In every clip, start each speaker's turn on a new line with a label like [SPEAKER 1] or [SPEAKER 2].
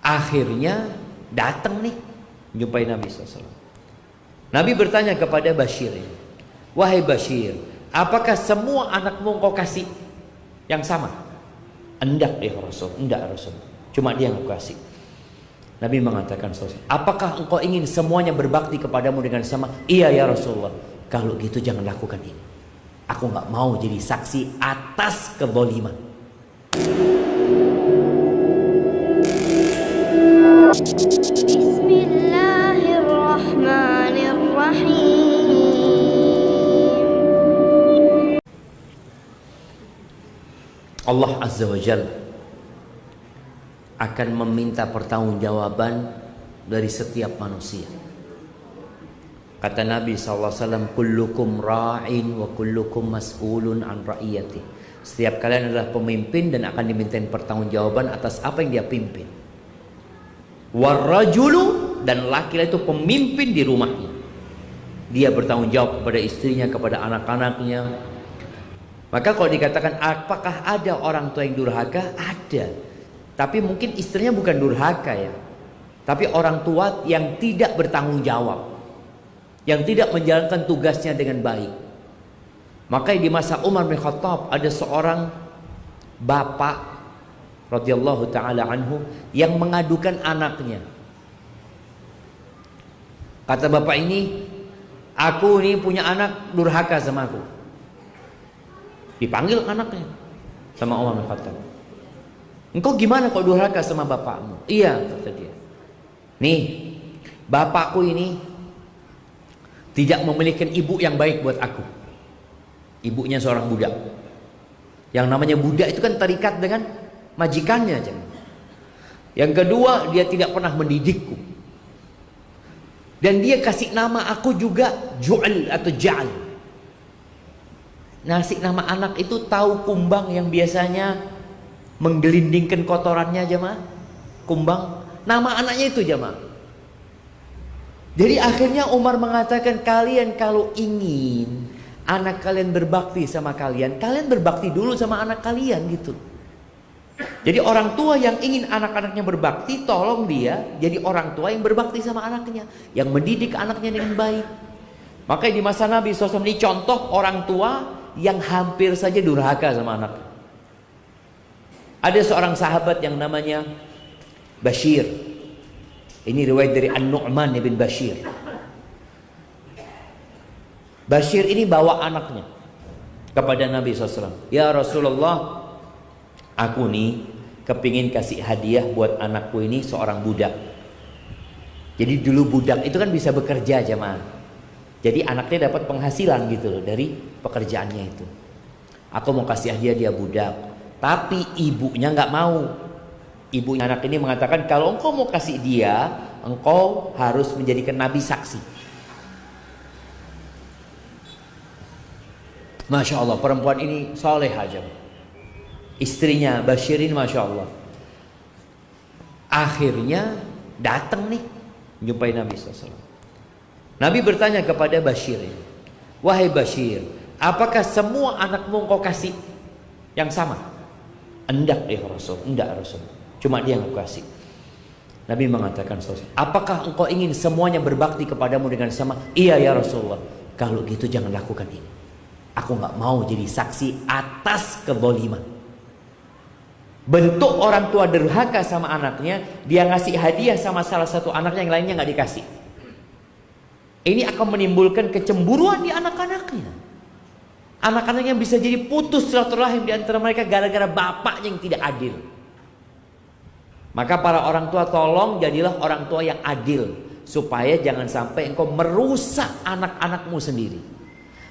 [SPEAKER 1] Akhirnya datang nih jumpai Nabi SAW. Nabi bertanya kepada Bashir, wahai Bashir, apakah semua anakmu engkau kasih yang sama? Enggak ya Rasul, enggak Rasul, cuma dia yang aku kasih. Nabi mengatakan, apakah engkau ingin semuanya berbakti kepadamu dengan sama? Iya ya Rasulullah. Kalau gitu jangan lakukan ini. Aku nggak mau jadi saksi atas kezaliman. Bismillahirrahmanirrahim. Allah Azza wa Jalla akan meminta pertanggungjawaban dari setiap manusia. Kata Nabi SAW, kullukum ra'in wa kullukum mas'ulun an ra'iyati. Setiap kalian adalah pemimpin dan akan dimintain pertanggungjawaban atas apa yang dia pimpin. Warrajulu, dan laki-laki itu pemimpin di rumahnya. Dia bertanggung jawab kepada istrinya, kepada anak-anaknya. Maka kalau dikatakan apakah ada orang tua yang durhaka? Ada. Tapi mungkin istrinya bukan durhaka ya, tapi orang tua yang tidak bertanggung jawab, yang tidak menjalankan tugasnya dengan baik. Maka di masa Umar bin Khattab ada seorang bapak radhiyallahu taala anhu yang mengadukan anaknya. Kata bapak ini, aku ini punya anak durhaka sama aku. Dipanggil anaknya sama Umar bin Khattab. Engkau gimana kalau durhaka sama bapakmu? Iya, kata dia. Nih, bapakku ini tidak memiliki ibu yang baik buat aku. Ibunya seorang budak. Yang namanya budak itu kan terikat dengan majikannya aja. Yang kedua, dia tidak pernah mendidikku. Dan dia kasih nama aku juga Ju'al atau Ja'al. Ngasih nama anak itu tahu kumbang yang biasanya menggelindingkan kotorannya jemaah, kumbang, nama anaknya itu jemaah. Jadi akhirnya Umar mengatakan, kalian kalau ingin anak kalian berbakti sama kalian, kalian berbakti dulu sama anak kalian gitu. Jadi orang tua yang ingin anak-anaknya berbakti, tolong dia jadi orang tua yang berbakti sama anaknya, yang mendidik anaknya dengan baik. Makanya di masa Nabi SAW ini contoh orang tua yang hampir saja durhaka sama anaknya. Ada seorang sahabat yang namanya Bashir. Ini riwayat dari An-Nu'man bin Bashir. Bashir ini bawa anaknya kepada Nabi SAW. Ya Rasulullah, aku nih kepingin kasih hadiah buat anakku ini seorang budak. Jadi dulu budak itu kan bisa bekerja jemaah. Jadi anaknya dapat penghasilan gitu loh dari pekerjaannya itu. Aku mau kasih hadiah dia budak. Tapi ibunya nggak mau. Ibunya anak ini mengatakan, kalau engkau mau kasih dia, engkau harus menjadikan Nabi saksi. Masya Allah, perempuan ini soleh aja. Istrinya Bashir ini Masya Allah. Akhirnya datang nih jumpai Nabi SAW. Nabi bertanya kepada Bashir, wahai Bashir, apakah semua anakmu engkau kasih yang sama? Enggak ya Rasul, enggak Rasul, cuma dia yang aku kasih. Nabi mengatakan, apakah engkau ingin semuanya berbakti kepadamu dengan sama? Iya ya Rasulullah. Kalau gitu jangan lakukan ini. Aku nggak mau jadi saksi atas kezaliman. Bentuk orang tua durhaka sama anaknya, dia ngasih hadiah sama salah satu anaknya, yang lainnya nggak dikasih. Ini akan menimbulkan kecemburuan di anak-anaknya. Anak-anaknya bisa jadi putus silaturahim di antara mereka gara-gara bapaknya yang tidak adil. Maka para orang tua, tolong jadilah orang tua yang adil, supaya jangan sampai engkau merusak anak-anakmu sendiri.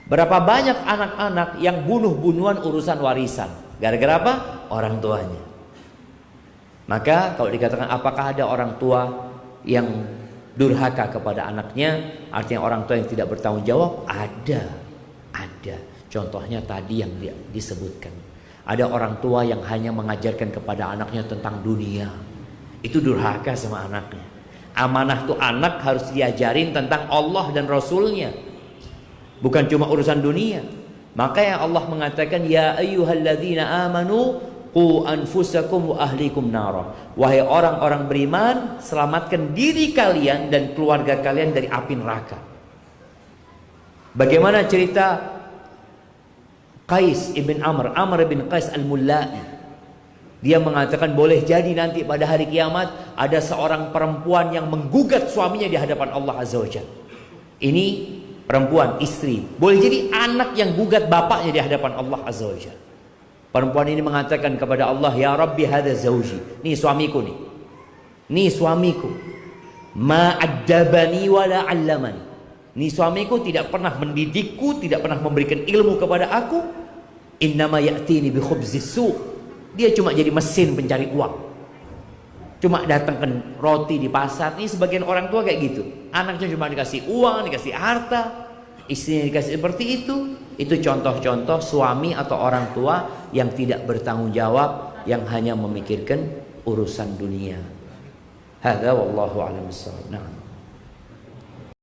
[SPEAKER 1] Berapa banyak anak-anak yang bunuh-bunuhan urusan warisan gara-gara apa? Orang tuanya. Maka kalau dikatakan apakah ada orang tua yang durhaka kepada anaknya, artinya orang tua yang tidak bertanggung jawab? Ada. Contohnya tadi yang disebutkan. Ada orang tua yang hanya mengajarkan kepada anaknya tentang dunia. Itu durhaka sama anaknya. Amanah tuh anak harus diajarin tentang Allah dan Rasulnya, bukan cuma urusan dunia. Maka yang Allah mengatakan, ya ayyuhalladzina amanu Qu anfusakum wa ahlikum nara. Wahai orang-orang beriman, selamatkan diri kalian dan keluarga kalian dari api neraka. Bagaimana cerita Qais ibn Amr bin Qais al-Mullai. Dia mengatakan boleh jadi nanti pada hari kiamat ada seorang perempuan yang menggugat suaminya di hadapan Allah Azza wa Jalla. Ini perempuan, istri. Boleh jadi anak yang gugat bapaknya di hadapan Allah Azza wa Jalla. Perempuan ini mengatakan kepada Allah, ya Rabbi hadza zauji. Nih suamiku nih. Nih suamiku. Ma addabani wala 'allamani. Nih suamiku tidak pernah mendidikku, tidak pernah memberikan ilmu kepada aku. Innama ya'tini bi khubzis su'. Dia cuma jadi mesin pencari uang. Cuma datangkan roti di pasar. Ini sebagian orang tua kayak gitu. Anaknya cuma dikasih uang, dikasih harta, istrinya dikasih seperti itu. Itu contoh-contoh suami atau orang tua yang tidak bertanggung jawab, yang hanya memikirkan urusan dunia. Hadza wallahu a'lam bissawab. Nah.